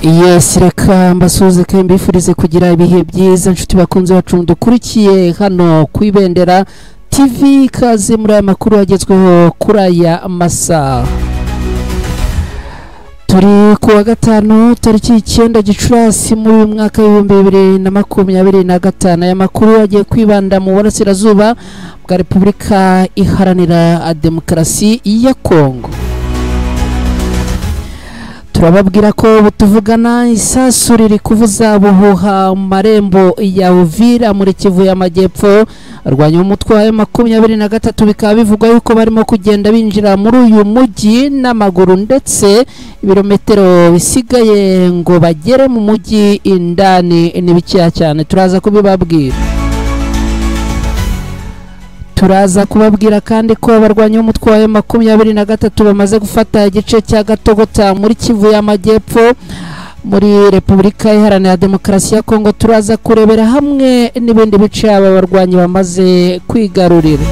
Yes, reka mbasuze kandi mbifurize kugira ibihe byiza nshuti bakunze bacu dukurikiye hano kwibendera TV. Kaze muri aya makuru agezweho kuri aya masaha. Turi kuwa gatanu tariki 9 Gicurasi muri mwaka wa 2025. Aya makuru agiye kwibanda mu burasirazuba bwa Repubulika Iharanira Demokarasi ya Kongo. Turababwira ko butuvugana isasu riri kuvuza buhuha mu marembo ya Uvira muri Kivu y'Amajyepfo. Arwanya umutwe wa 23 bikaba bivugwa yuko barimo kugenda binjira muri uyu mujyi n'amaguru, ndetse ibirometero bisigaye ngo bagere mu mujyi indani n'ibicya cyane. Turaza kubibabwira. Turaza kubabwira kandi ko abarwanya umutwe wa 23 bamaze gufata igice cya Gatogota muri Kivu y'Amajyepfo muri Repubulika Iharanira Demokarasi ya Kongo. Turaza kurebera hamwe n'ibindi bice aba barwanyi bamaze kwigarurira.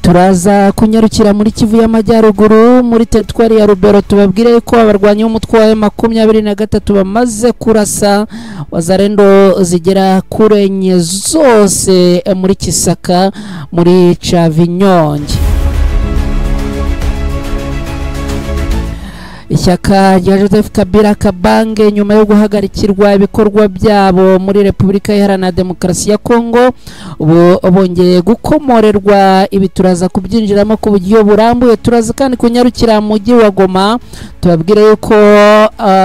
Turaza kunyarukira muri Kivu y'Amajyaruguru muri teritwari ya Rubero. Tubabwire ko abarwanyi umutwe wa 23 bamaze kurasa wazarendo zigera kure enye zose muri Kisaka muri Chavinyonge. Ishyaka rya Joseph Kabila Kabange nyuma yo guhagarikirwa ibikorwa byabo muri Repubulika Iharanira Demokarasi ya Kongo bongeye gukomorerwa. Ibi turaza kubyinjiramo ku buryo burambuye. Turaza kandi kunyarukira mu mujyi wa Goma. Tubabwire yuko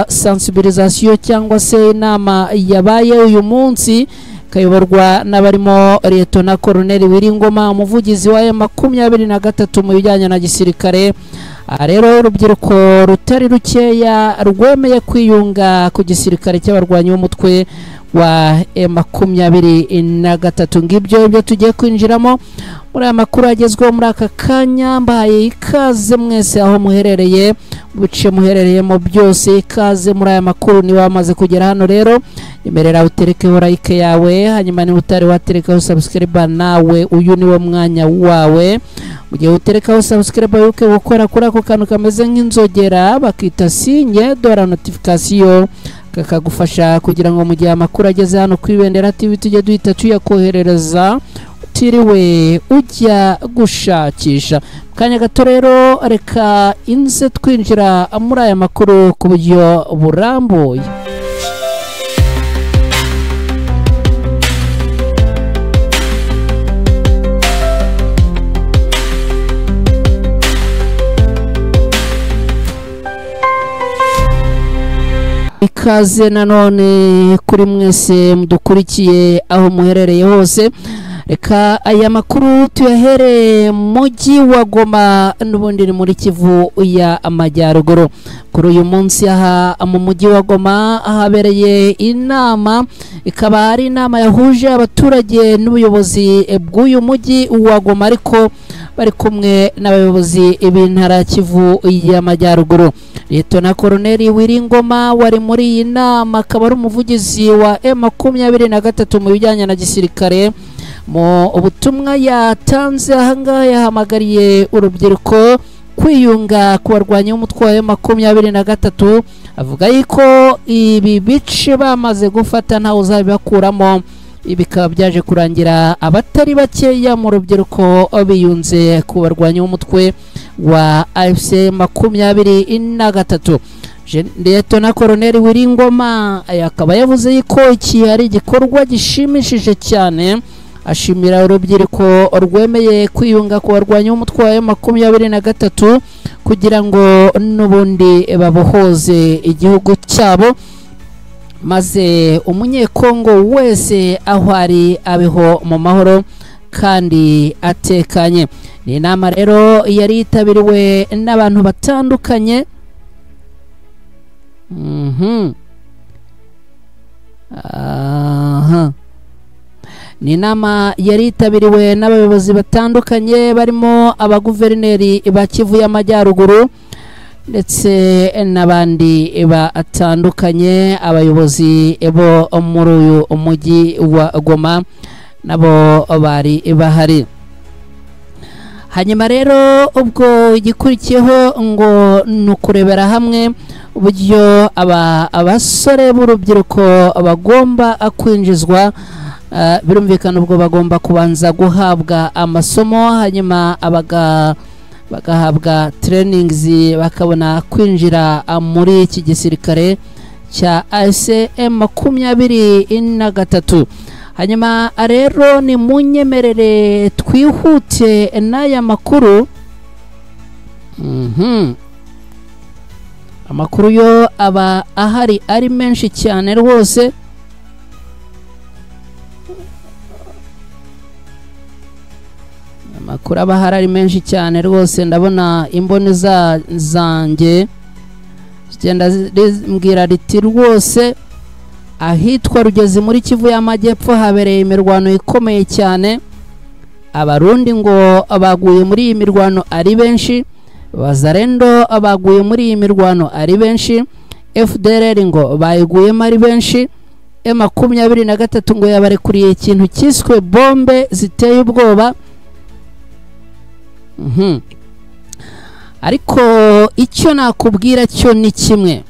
sensibilisation cyangwa se inama yabaye uyu munsi kayoborwa n'abarimo Lieutenant Colonel Wiringoma, umuvugizi wa 23 mu bijyanye na gisirikare. Rero urubyiruko rutari rukeya rwemeye kwiyunga ku gisirikare cy'abarwanyi b'umutwe wa 23. Ngibyo ibyo tugiye kwinjiramo muri aya makuru agezweho muri aka kanya. Mbahaye ikaze mwese aho muherereye, bice muherereyemo byose. Ikaze muri aya makuru. Ni wamaze kugera hano rero imerera uterekeho like yawe, hanyuma ni utari waterekaho subscribe nawe uyu niwo mwanya wawe. Mugihe uterekaho subscribe yuke gukora kuri ako kantu kameze nk'inzogera bakita sinye dora notification, kakagufasha kugira ngo mu gihe amakuru ageze hano kwibendera TV tujye duhita tuyakoherereza utiriwe ujya gushakisha. Kanya gato rero reka inze twinjira muri aya makuru ku buryo burambuye. Ikaze nanone kuri mwese mudukurikiye aho muherereye hose. Reka aya makuru tuyahere mujyi wa Goma n'ubundi ni muri Kivu y'Amajyaruguru. Kuri uyu munsi aha mu mujyi wa Goma habereye inama, ikaba ari inama yahuje abaturage n'ubuyobozi bw'uyu mujyi wa Goma, ariko bari kumwe n'abayobozi b'intara Kivu y'Amajyaruguru. Lieutenant Colonel Wiringoma wari muri iyi nama, akaba ari umuvugizi wa 23 mu bijyanye na gisirikare. Mu ubutumwa yatanze ahangaha yahamagariye urubyiruko kwiyunga ku barwanyi b'umutwe wa 23. Avuga yuko ibi bice bamaze gufata ntawe uzabibakuramo. Ibikaba byaje kurangira abatari bakeya mu rubyiruko biyunze ku barwanyi b'umutwe wa AFC 23. Lieutenant Colonel Wiringoma akaba yavuze yuko iki ari igikorwa gishimishije cyane. Ashimira urubyiruko rwemeye kwiyunga ku barwanyi b'umutwe wa 23 kugira ngo n'ubundi babohoze igihugu cyabo, maze umunyekongo wese aho ari abeho mu mahoro kandi atekanye. Ni inama rero yari yitabiriwe n'abantu batandukanye. Ni inama yari yitabiriwe n'abayobozi batandukanye barimo abaguverineri ba Kivu y'Amajyaruguru ndetse n'abandi batandukanye. Abayobozi bo muri uyu mujyi wa Goma nabo bari bahari. hanyuma rero ubwo igikurikiyeho ngo ni ukurebera hamwe uburyo abasore b'urubyiruko bagomba kwinjizwa. Birumvikana ubwo bagomba kubanza guhabwa amasomo, hanyuma bagahabwa trainings bakabona kwinjira muri iki gisirikare cya ASM 23. hanyuma rero ni munyemerere twihute n'aya makuru. Amakuru yo aba ahari ari menshi cyane rwose. Amakuru aba ahari ari menshi cyane rwose, ndabona imboni zanjye zigenda mbwira riti rwose ahitwa Rugezi muri Kivu y'Amajyepfo habereye imirwano ikomeye cyane. Abarundi ngo baguye muri iyi mirwano ari benshi, Wazalendo baguye muri iyi mirwano ari benshi, FDLR ngo bayiguyemo ari benshi, M23 ngo yabarekuriye ikintu cyiswe bombe ziteye ubwoba. Ariko icyo nakubwira cyo ni kimwe,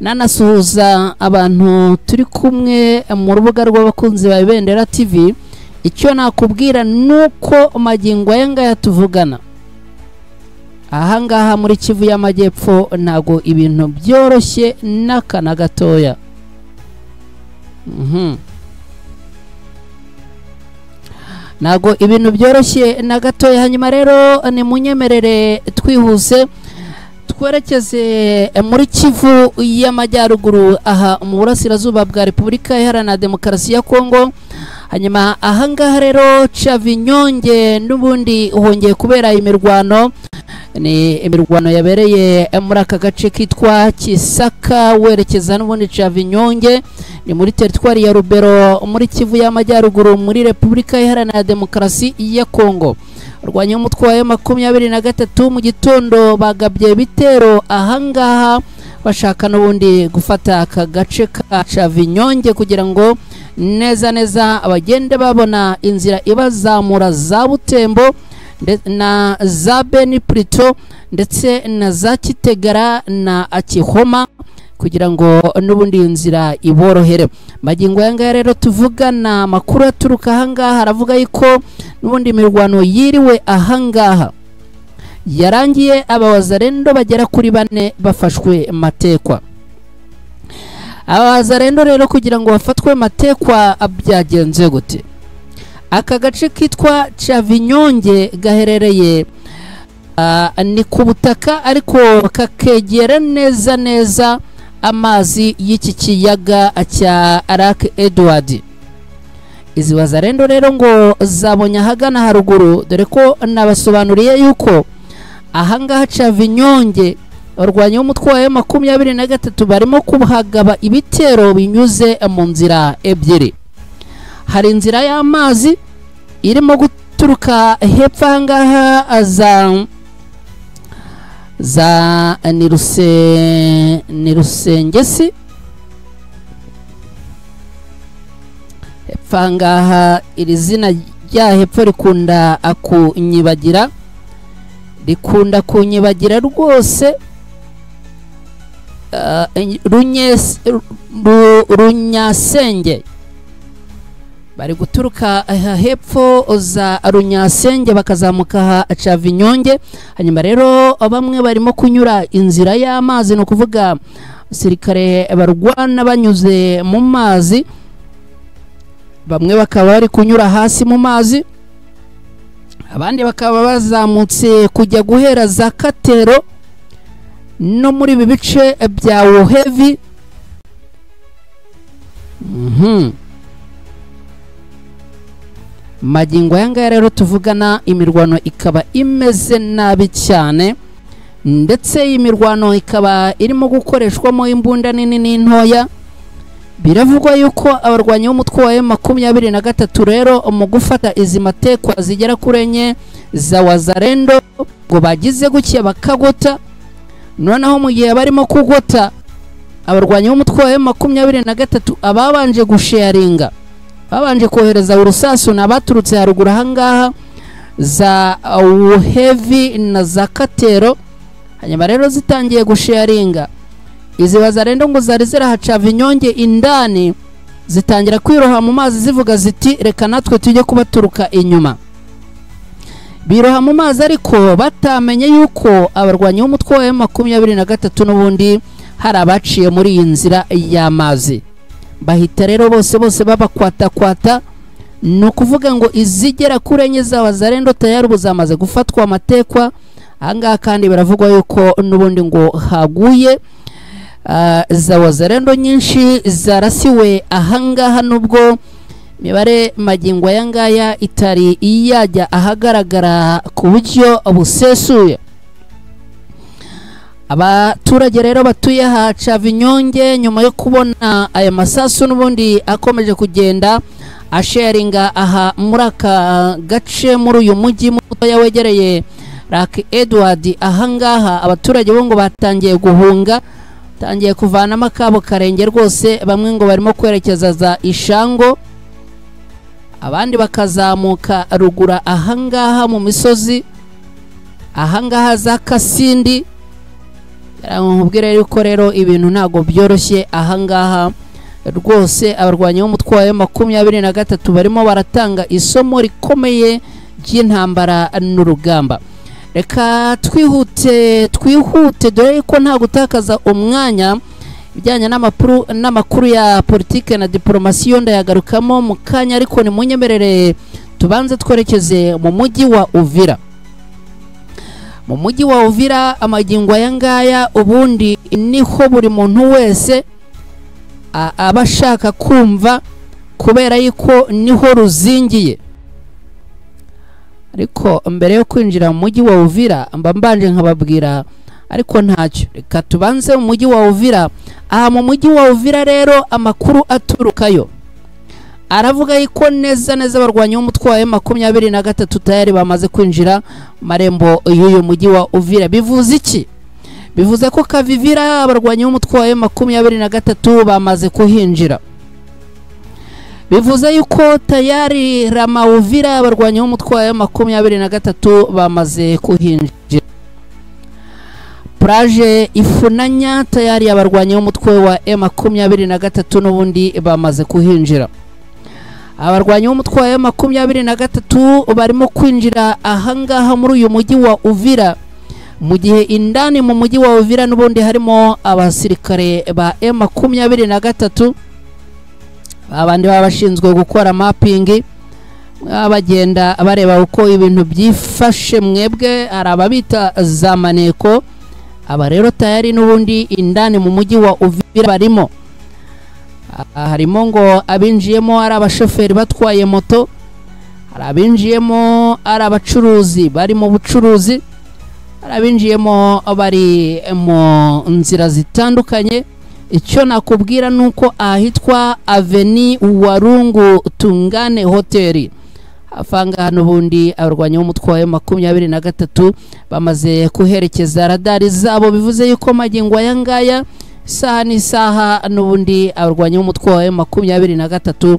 nanasuhuza abantu turi kumwe mu rubuga rw'abakunzi ba Ibendera TV. Icyo nakubwira nuko magingo aya ngaya tuvugana ahangaha muri Kivu y'Amajyepfo ntago ibintu byoroshye n'akana gatoya. Nago ibintu byoroshye na gatoya. hanyuma rero ni munyemerere twihuse twerekeze muri Kivu y'Amajyaruguru aha mu burasirazuba bwa Repubulika Iharanira Demokarasi ya Kongo. hanyuma ahangaha rero Chavinyonge n'ubundi hongeye kubera imirwano. Ni imirwano yabereye muri aka gace kitwa Kisaka werekeza n'ubundi Chavinyonge, ni muri teritwari ya Rubero muri Kivu y'Amajyaruguru muri Repubulika Iharanira Demokarasi ya Kongo. Urwanya umutwe wa 23 mu gitondo bagabye bitero ahangaha bashaka n'ubundi gufata aka gace ka Chavinyonge kugira ngo neza abagende babona inzira ibazamura za Butembo na za Beni Prito ndetse na za Kitegara na Akihoma kugira ngo n'ubundi inzira iborohere. Magingo yanga rero tuvugana amakuru aturuka ahangaha aravuga yuko n'ubundi imirwano yiriwe ahangaha yarangiye, abawazalendo bagera kuri 4 bafashwe matekwa. Abawazalendo rero kugira ngo bafatwe matekwa byagenze gute? Aka gace kitwa Chavinyonge gaherereye ni ku butaka ariko kakegera neza amazi y'iki kiyaga cya Lac Edward. Izi wazalendo rero ngo zabonye ahagana haruguru, dore ko nabasobanuriye yuko ahangaha Chavinyonge urwanya umutwe wa 23 barimo kuhagaba ibitero binyuze mu nzira ebyiri. Hari inzira y'amazi irimo guturuka hepfo ahangaha za Nirusengesi, hepfo ahangaha iri zina rya hepfo rikunda kunyibagira rwose. Runyasenge bari guturuka hepfo za Runyasenge bakazamuka Chavinyonge. hanyuma rero bamwe barimo kunyura inzira y'amazi, no kuvuga sirikare barwana banyuze mu mazi, bamwe bakaba bari kunyura hasi mu mazi, abandi bakaba bazamutse kujya guhera za Katero no muri ibi bice bya Wohevi. Magingo yanga rero tuvugana imirwano ikaba imeze nabi cyane, ndetse imirwano ikaba irimo gukoreshwamo imbunda nini n'intoya. Biravugwa yuko abarwanyi b'umutwe wa 23 rero mu gufata izi matekwa zigera kuri 4 za wazalendo ngo bagize gukiya bakagota. Noneho mu gihe barimo kugota, abarwanyi b'umutwe wa 23 ababanje gusharinga, babanje kohereza urusasu n'abaturutse haruguru ahangaha za Uhevi na za Katero. Hanyuma rero zitangiye gusharinga, izi wazarendo ngo zari zirahacava inyonge indani, zitangira kwiroha mu mazi zivuga ziti reka natwe tujye kubaturuka inyuma. Biroha mu mazi ariko batamenye yuko abarwanyi b'umutwe wa M23 n'ubundi hari abaciye muri iyi nzira y'amazi. Bahita rero bose babakwata, no kuvuga ngo izigera kuri enye za wazarendo tayari buzamaze gufatwa amatekwa. Ahangaha kandi biravugwa yuko n'ubundi ngo haguye za wazarendo nyinshi zarasiwe ahangaha, nubwo mibare magingo yangaya itari iyajya ahagaragara ku buryo busesuye. Abaturage rero batuye hacava inyonge nyuma yo kubona aya masasu n'ubundi akomeje kugenda asharinga aha muri aka gace muri uyu mujyi mutoya wegereye Lake Edward. Ahangaha abaturage bo ngo batangiye guhunga, tangiye kuvanamo akabo karenge rwose. Bamwe ngo barimo kwerekeza za Ishango, abandi bakazamuka rugura ahangaha mu misozi ahangaha za Kasindi. Nkubwire yuko rero ibintu ntago byoroshye ahangaha rwose. Abarwanyi b'umutwe wa M23 barimo baratanga isomo rikomeye ry'intambara n'urugamba. Reka twihute dore ko nta gutakaza umwanya. Bijyanye n'amakuru ya politike na diplomasi yo ndayagarukamo mu kanya, ariko ni munyemerere tubanze twerekeze mu mujyi wa Uvira. Mu mujyi wa Uvira amagingo yangaya ubundi niho buri muntu wese abashaka kumva, kubera yuko niho ruzingiye. Ariko mbere yo kwinjira mu mujyi wa Uvira mbanje nkababwira, ariko ntacyo, reka tubanze mu mujyi wa Uvira. Aha mu mujyi wa Uvira rero amakuru aturukayo aravuga yuko neza abarwanyi b'umutwe wa M23 tayari bamaze kwinjira marembo y'uyu mujyi wa Uvira. Bivuze iki? Bivuze ko Kavivira abarwanyi b'umutwe wa M23 bamaze kuhinjira. Bivuze yuko tayari Rama Uvira abarwanyi b'umutwe wa M23 bamaze kuhinjira. Praje Ifunanya tayari abarwanyi b'umutwe wa M23 n'ubundi bamaze kuhinjira. Abarwanyi b'umutwe wa M23 barimo kwinjira ahangaha muri uyu mujyi wa Uvira, mu gihe indani mu mujyi wa Uvira n'ubundi harimo abasirikare ba M23 abandi babashinzwe gukora mapping, bagenda bareba uko ibintu byifashe. Mwebwe arababita za maneko. Aba rero tayari n'ubundi indani mu mujyi wa Uvira barimo. Harimo ngo abinjiyemo ari abashoferi batwaye moto, hari abinjiyemo ari abacuruzi bari mu bucuruzi, hari abinjiyemo bari mu nzira zitandukanye. Icyo nakubwira nuko ahitwa Avenue Warungu Tungane Hotel afanga n'ubundi abarwanyi b'umutwe wa M23 bamaze kuherekeza radari zabo. Bivuze yuko magingo yangaya isaha n'isaha n'ubundi abarwanyi b'umutwe wa M23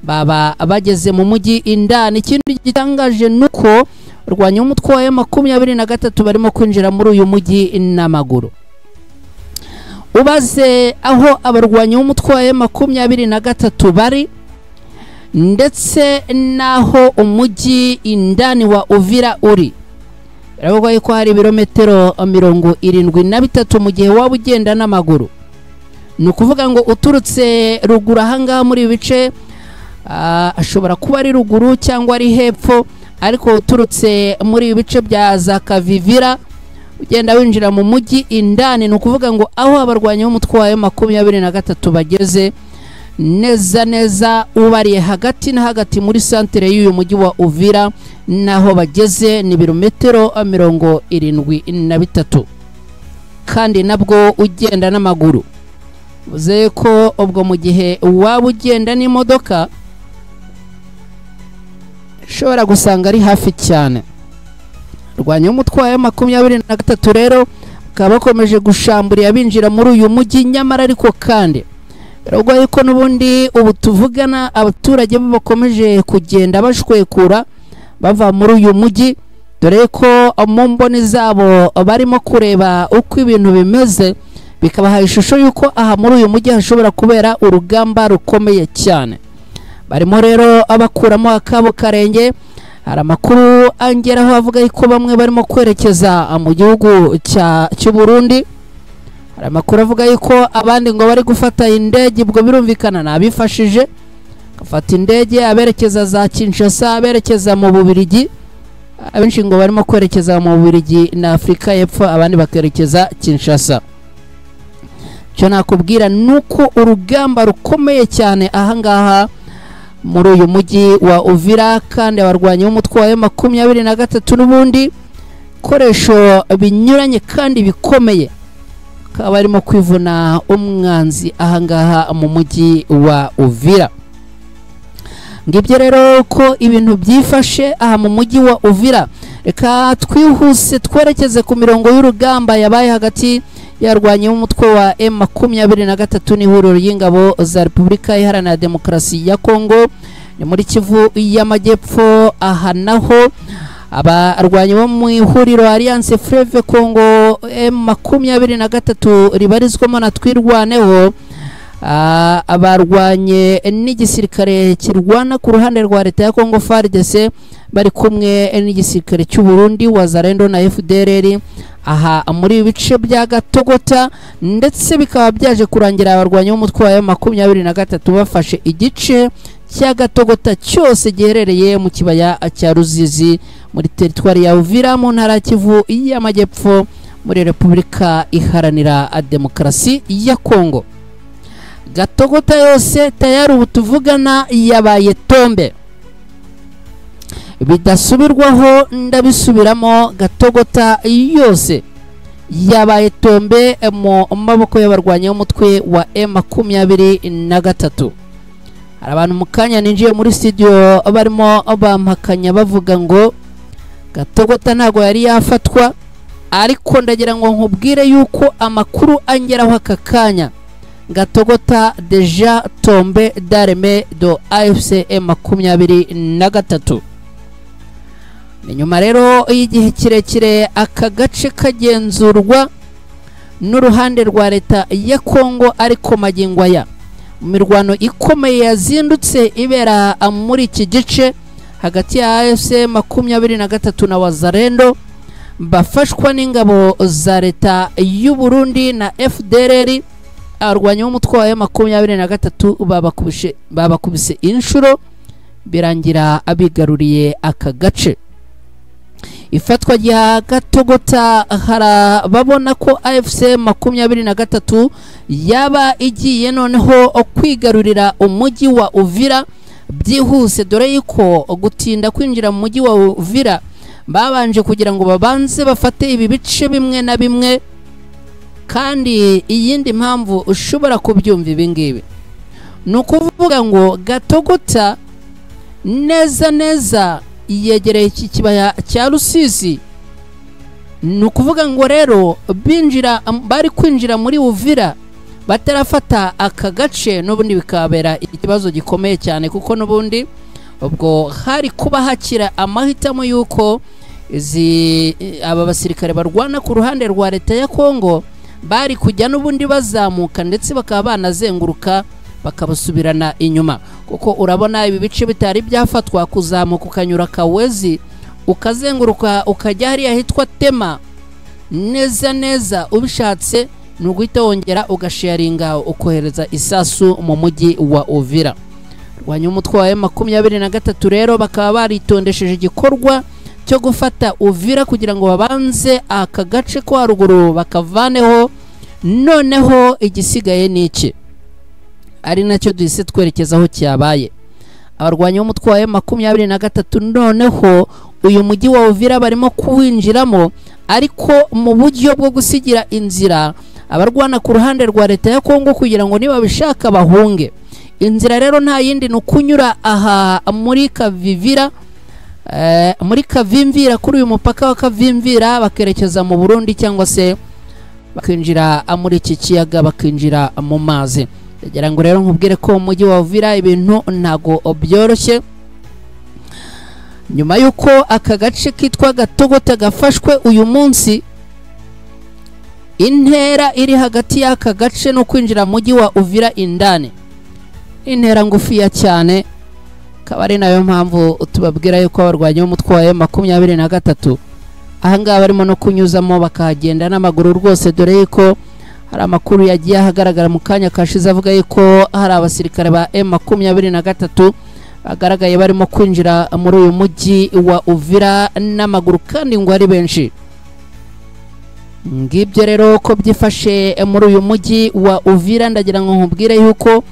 baba bageze mu mujyi indani. Ikindi gitangaje nuko abarwanyi b'umutwe wa M23 barimo kwinjira muri uyu mujyi n'amaguru. Ubaze aho abarwanyi b'umutwe wa M23 bari ndetse naho umujyi indani wa Uvira uri, biravuga yuko hari ibirometero 73 mu gihe waba ugenda n'amaguru. Ni ukuvuga ngo uturutse ruguru ahangaha muri ibice ashobora kuba ari ruguru cyangwa ari hepfo, ariko uturutse muri ibice bya za Kavivira ugenda winjira mu mujyi indani. Ni ukuvuga ngo aho abarwanyi b'umutwe wa M23 bageze neza ubariye hagati na hagati muri centre y'uyu mujyi wa Uvira, naho bageze ni birometero 73 kandi nabwo ugenda n'amaguru. Uze ko ubwo mu gihe waba ugenda n'imodoka shobora gusanga ari hafi cyane. Rwanya umutwe wa M23 rero bakaba bakomeje gushambura abinjira muri uyu mujyi, nyamara ariko kandi biragwa yuko n'ubundi ubu tuvugana abaturage bo bakomeje kugenda bashwekura bava muri uyu mujyi, dore ko mu mboni zabo barimo kureba uko ibintu bimeze, bikabaha ishusho y'uko aha muri uyu mujyi hashobora kubera urugamba rukomeye cyane. Barimo rero abakuramo akabo karenge. Hari amakuru angeraho avuga ko bamwe barimo kwerekeza mu gihugu cy'u Burundi. Hari amakuru avuga yuko abandi ngo bari gufata indege, ubwo birumvikana nabifashije gafata indege aberekeza za Kinshasa, aberekeza mu Bubiligi. Abenshi ngo barimo kwerekeza mu Bubiligi na Afrika y'Epfo, abandi bakerekeza Kinshasa. Cyo nakubwira nuko urugamba rukomeye cyane ahangaha muri uyu mujyi wa Uvira, kandi abarwanyi b'umutwe wa M23 n'ubundi koresho binyuranye kandi bikomeye bakaba barimo kwivuna umwanzi ahangaha mu mujyi wa Uvira. Ngibyo rero ko ibintu byifashe aha mu mujyi wa Uvira. Reka twihuse twerekeze ku mirongo y'urugamba yabaye hagati yarwanye umutwe wa M23 n'ihuriro ry'ingabo za Repubulika Iharanira Demokarasi ya Kongo ni muri Kivu y'Amajyepfo. Aha naho abarwanyi bo mu ihuriro Alliance Fleuve Congo M23 ribarizwamo na Twirwaneho, abarwanye n'igisirikare kirwana ku ruhande rwa leta ya Kongo FARDC bari kumwe n'igisirikare cy'u Burundi Wazalendo na FDLR aha muri bice bya Gatogota, ndetse bikaba byaje kurangira abarwanyi b'umutwe wa M23 bafashe igice cya Gatogota cyose giherereye mu kibaya cya Ruzizi muri teritwari ya Uvira mu ntara Kivu y'Amajyepfo muri Repubulika Iharanira Demokarasi ya Kongo. Gatogota yose tayari ubu tuvugana yabaye tombe bidasubirwaho, ndabisubiramo, Gatogota yose yabaye tombe mu maboko y'abarwanyi b'umutwe wa M23. Hari abantu mu kanya ninjiye muri studio barimo bampakanya bavuga ngo Gatogota ntago yari yafatwa, ariko ndagira ngo nkubwire yuko amakuru angeraho aka kanya Gatogota deja tombe darme do AFC M23. Ni nyuma rero y'igihe kirekire aka gace kagenzurwa n'uruhande rwa leta ya Kongo, ariko magingo aya mu mirwano ikomeye yazindutse ibera muri iki gice hagati ya AFC M23 na Wazalendo bafashwa n'ingabo za leta y'u Burundi na FDLR. Abarwanyi b'umutwe wa M23 babakubise inshuro birangira abigaruriye aka gace. Ifatwa rya Gatogota harababona ko AFC M23 yaba igiye noneho kwigarurira umujyi wa Uvira byihuse, dore yuko gutinda kwinjira mu mujyi wa Uvira babanje kugira ngo babanze bafate ibi bice bimwe na bimwe. Kandi iyindi mpamvu ushobora kubyumva ibingibi ni ukuvuga ngo Gatogota neza neza yegereye iki kibaya cya Rusizi. Ni ukuvuga ngo rero bari kwinjira muri Uvira batarafata aka gace, n'ubundi bikabera ikibazo gikomeye cyane, kuko n'ubundi ubwo hari kuba hakira amahitamo y'uko aba basirikare barwana ku ruhande rwa leta ya Kongo bari kujya n'ubundi bazamuka, ndetse bakaba banazenguruka bakabasubirana inyuma, kuko urabona ibi bice bitari byafatwa kuzamuka ukanyura Kawezi ukazenguruka ukajya hariya hitwa Tema neza neza. Ubishatse ni uguhita wongera ugasharinga ukohereza isasu mu mujyi wa Uvira. Rwanya umutwe wa M23 rero bakaba baritondesheje igikorwa cyo gufata Uvira kugira ngo babanze aka gace ko haruguru bakavaneho. Noneho igisigaye ni iki, ari nacyo duhise twerekezaho cyabaye. Abarwanyi b'umutwe wa M23 noneho uyu mujyi wa Uvira barimo kuwinjiramo, ariko mu buryo bwo gusigira inzira abarwana ku ruhande rwa leta ya Kongo kugira ngo niba bishaka bahunge. Inzira rero nta yindi ni ukunyura aha muri Kavivira, muri Kavimvira, kuri uyu mupaka wa Kavimvira bakerekeza mu Burundi, cyangwa se bakinjira muri iki kiyaga bakinjira mu mazi. Ndagira ngo rero nkubwire ko umujyi wa Uvira ibintu ntago byoroshye. nyuma yuko aka gace kitwa Gatogota gafashwe uyu munsi. Intera iri hagati y'aka gace no kwinjira mujyi wa Uvira indani intera ngufiya cyane, akaba ari nayo mpamvu tubabwira yuko abarwanyi b'umutwe wa M23 ahangaha barimo no kunyuzamo bakagenda n'amaguru rwose, dore yuko hari amakuru yagiye ahagaragara mu kanya kashize avuga yuko hari abasirikare ba M23 bagaragaye barimo kwinjira muri uyu mujyi wa Uvira n'amaguru kandi ngo ari benshi. Ngibyo rero ko byifashe muri uyu mujyi wa Uvira, ndagira ngo nkubwire yuko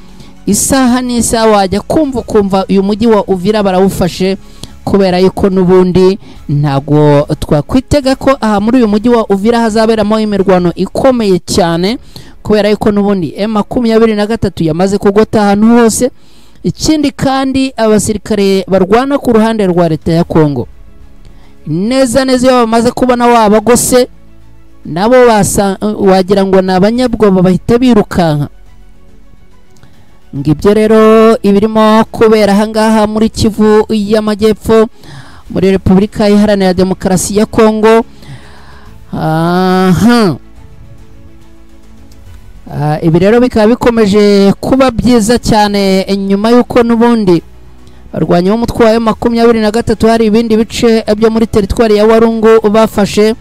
isaha n'isaha wajya kumva uyu mujyi wa Uvira barawufashe, kubera yuko nubundi ntago twakwitega ko aha muri uyu mujyi wa Uvira hazaberamo imirwano ikomeye cyane, kubera yuko nubundi M23 yamaze kugota ahantu hose. Ikindi kandi abasirikare barwana ku ruhande rwa leta ya Kongo neza neza iyo bamaze kubona wabagose nabo wagira ngo nabanyabwoba bahita birukanka. Ngibyo rero ibirimo kubera ahangaha muri Kivu y'Amajyepfo muri Repubulika Iharanira Demokarasi ya Kongo. Ibi rero bikaba bikomeje kuba byiza cyane nyuma yuko nubundi barwanya umutwe wa M23 hari ibindi bice byo muri teritwari ya Warungu bafashe,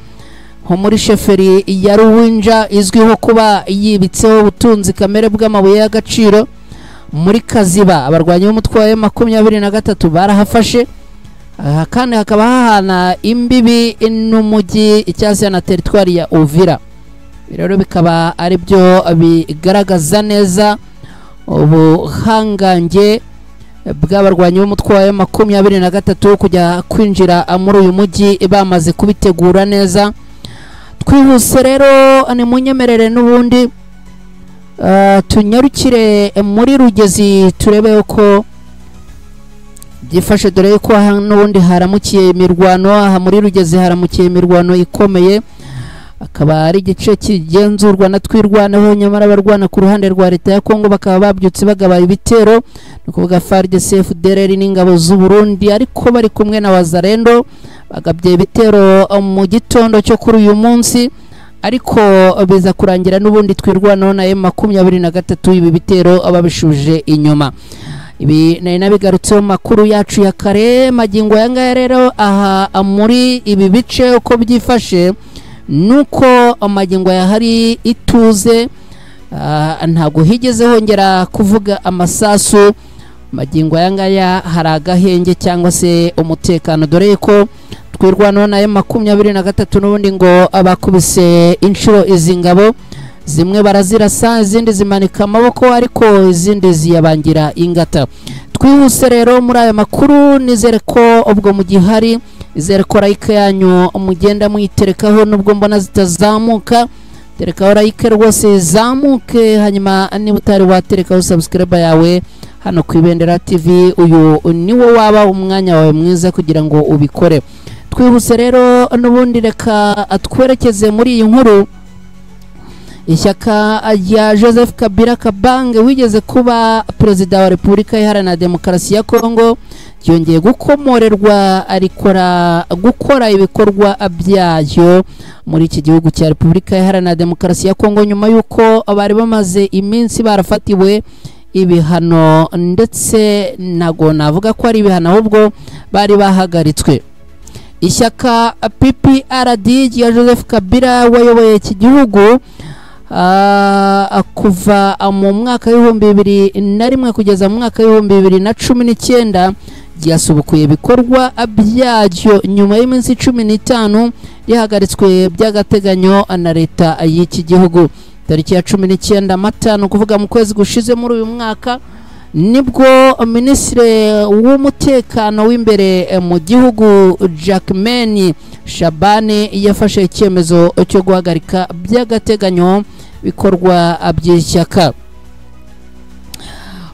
nko muri sheferi ya Ruwinja izwiho kuba yibitseho ubutunzi kamere bw'amabuye y'agaciro. Muri Kaziba abarwanyi b'umutwe wa M23 barahafashe, kandi hakaba hahana imbibi n'umujyi cyangwa na teritwari ya Uvira. Rero bikaba ari byo bigaragaza neza ubuhangange bw'abarwanyi b'umutwe wa M23 kujya kwinjira muri uyu mujyi bamaze kubitegura neza. Twihuse rero ni munyemerere n'ubundi tunyarukire muri Rugezi turebe uko byifashe, dore yuko n'ubundi haramukiye imirwano. Aha muri Rugezi haramukiye imirwano ikomeye, akaba ari igice kigenzurwa na Twirwaneho, nyamara abarwana ku ruhande rwa leta ya Kongo bakaba babyutse bagaba ibitero, no kuvuga FARDC, FDLR n'ingabo z'u Burundi, ariko bari kumwe na Wazalendo bagabye ibitero mu gitondo cyo kuri uyu munsi, ariko biza kurangira n'ubundi Twirwaneho na M23 ibi bitero ababishuje inyuma. Ibi nari nabigarutseho makuru yacu ya kare. Magingo yanga rero aha muri ibi bice uko byifashe nuko amagingo yahari ituze, ntago higeze hongera kuvuga amasasu. Magingo yangaya hari agahenge cyangwa se umutekano, dore ko Twirwaneho na M23 n'ubundi ngo abakubise inshuro izi ngabo, zimwe barazirasa izindi zimanika amaboko, ariko izindi ziyabangira ingata. Twihuse rero muri aya makuru, nizere ko ubwo mu gihari, izere ko like yanyu mugenda muyiterekaho nubwo mbona zitazamuka. Terekaho like rwose zamuke, hanyuma niba utari waterekaho subscribe yawe hano ku Ibendera TV, uyu niwo waba umwanya wawe mwiza kugira ngo ubikore. Twihuse rero n'ubundi reka atwerekeze muri iyi nkuru. Ishyaka rya Joseph Kabila Kabange wigeze kuba perezida wa Repubulika Iharanira Demokarasi ya Kongo yongeye gukomorerwa gukora ibikorwa byayo muri iki gihugu cya Repubulika Iharanira Demokarasi ya Kongo, nyuma yuko bari bamaze iminsi barafatiwe ibihano, ndetse nago navuga ko ari ibihano ahubwo bari bahagaritswe. Ishyaka PPRD ya Joseph Kabila wayoboye iki gihugu kuva mu mwaka w'2001 kugeza mu mwaka w'2019 ryasubukuye ibikorwa byaryo nyuma y'iminsi 15 rihagaritswe by'agateganyo na leta y'iki gihugu. Tariki ya 19 Mata, kuvuga mu kwezi gushize muri uyu mwaka, nibwo Minisitiri w'umutekano w'imbere mu gihugu Jacquemain Shabani yafashe icyemezo cyo guhagarika by'agateganyo bikorwa by'ishyaka.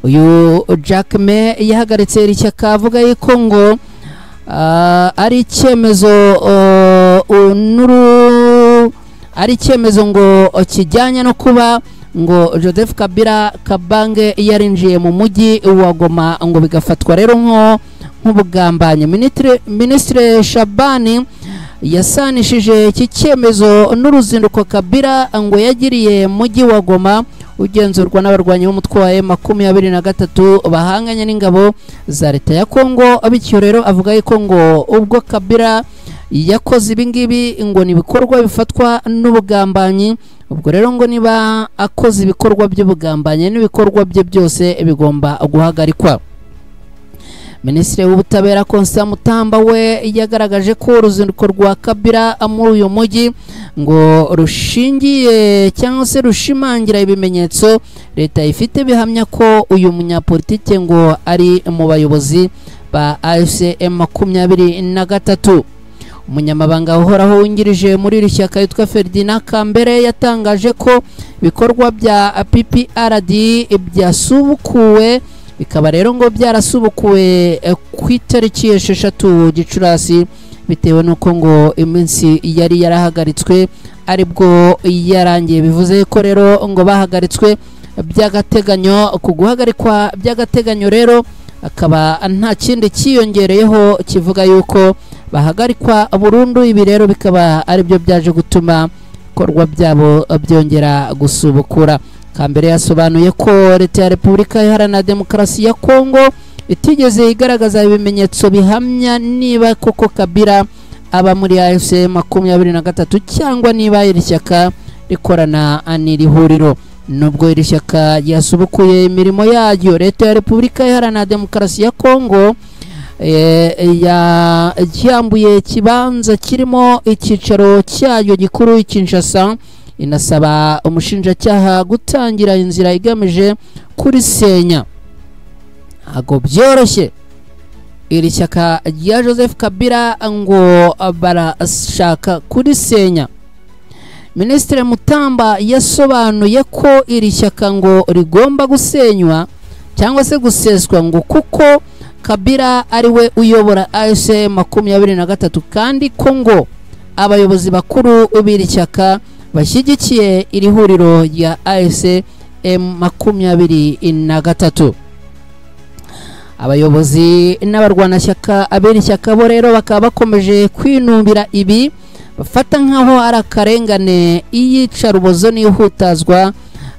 Uyu Jacquemain yahagaritse iri shyaka avuga yuko ngo ari icyemezo ngo kijyanye no kuba ngo Joseph Kabila Kabange yarinjiye mu mujyi wa Goma, ngo bigafatwa rero nk'ubugambanyi. Ministre Shabani yasanishije iki cyemezo n'uruzinduko Kabila ngo yagiriye mujyi wa Goma ugenzurwa n'abarwanyi b'umutwe wa M23 bahanganye n'ingabo za leta ya Kongo. Bityo rero avuga ko ngo ubwo Kabila yakoze ibingibi ngo ni bikorwa bifatwa n'ubugambanyi, ubwo rero ngo niba akoze ibikorwa by'ubugambanyi n'ibikorwa bye byose bigomba guhagarikwa. Minisitiri w'ubutabera Constant Mutamba we yagaragaje ko uruzinduko rwa Kabila muri uyu mujyi ngo rushingiye cyangwa se rushimangira ibimenyetso leta ifite bihamya ko uyu munyapolitike ngo ari mu bayobozi ba AFC M23. Umunyamabanga uhoraho wungirije muri iri shyaka yitwa Ferdinand Kambere yatangaje ko ibikorwa bya PPRD byasubukuwe, bikaba rero ngo byarasubukuwe ku itariki 6 Gicurasi bitewe nuko ngo iminsi yari yarahagaritswe aribwo yarangiye. Bivuze ko rero ngo bahagaritswe by'agateganyo. Ku guhagarikwa by'agateganyo rero akaba nta kindi cyiyongereyeho kivuga yuko bahagarikwa burundu. Ibi rero bikaba aribyo byaje gutuma korwa byabo byongera gusubukura. Kambere yasobanuye ko leta ya Repubulika Iharanira Demokarasi ya Kongo itigeze igaragaza ibimenyetso bihamya niba koko Kabila aba muri AFC M23 cyangwa niba iri shyaka rikorana n'iri huriro. Nubwo iri shyaka yasubukuye imirimo yaryo, leta ya Repubulika Iharanira Demokarasi ya Kongo yambuye kibanza kirimo icyicaro cyayo gikuru Kinshasa, inasaba umushinjacyaha gutangira inzira igamije kurisenya. Ago byoroshye iri shyaka rya Joseph Kabila ngo barashaka kurisenya. Ministre Mutamba yasobanuye ko iri shyaka ngo rigomba gusenywa cyangwa se guseswa ngo kuko Kabila ari we uyobora AFC M23 kandi ko ngo abayobozi bakuru b'iri shyaka bashyigikiye iri huriro ya AFC M23. Abayobozi n'abarwanashyaka ab'iri shyaka bo rero bakaba bakomeje kwinumbira ibi, bafata nkaho ari akarengane iyicarubozo n'ihutazwa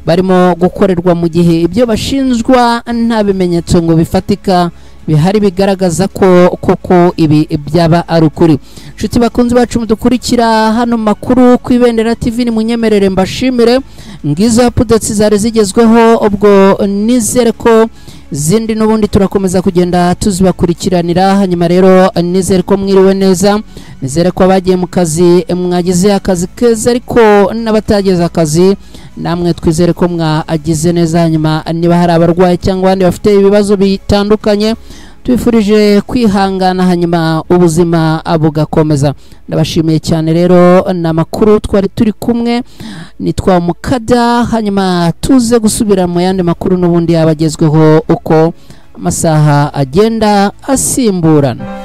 barimo gukorerwa mu gihe ibyo bashinjwa nta bimenyetso ngo bifatika bihari bigaragaza ko koko ibi byaba ari ukuri. Nshuti bakunzi bacu mudukurikira hano makuru ku Ibendera TV, ni munyemerere mbashimire ngizo updates zari zigezweho, ubwo nizere ko zindi n'ubundi turakomeza kugenda tuzibakurikiranira. Hanyuma rero nizere ko mwiriwe neza, nizere ko abagiye mu kazi mwagize akazi keza, ariko n'abatageze akazi namwe twizere ko mwagize neza. Hanyuma niba hari abarwayi cyangwa abandi bafite ibibazo bitandukanye twifurije kwihangana, hanyuma ubuzima bugakomeza. Ndabashimiye cyane rero, n'amakuru twari turi kumwe nitwa Mukada, hanyuma tuze gusubira mu yandi makuru n'ubundi yabagezweho uko amasaha agenda asimburana.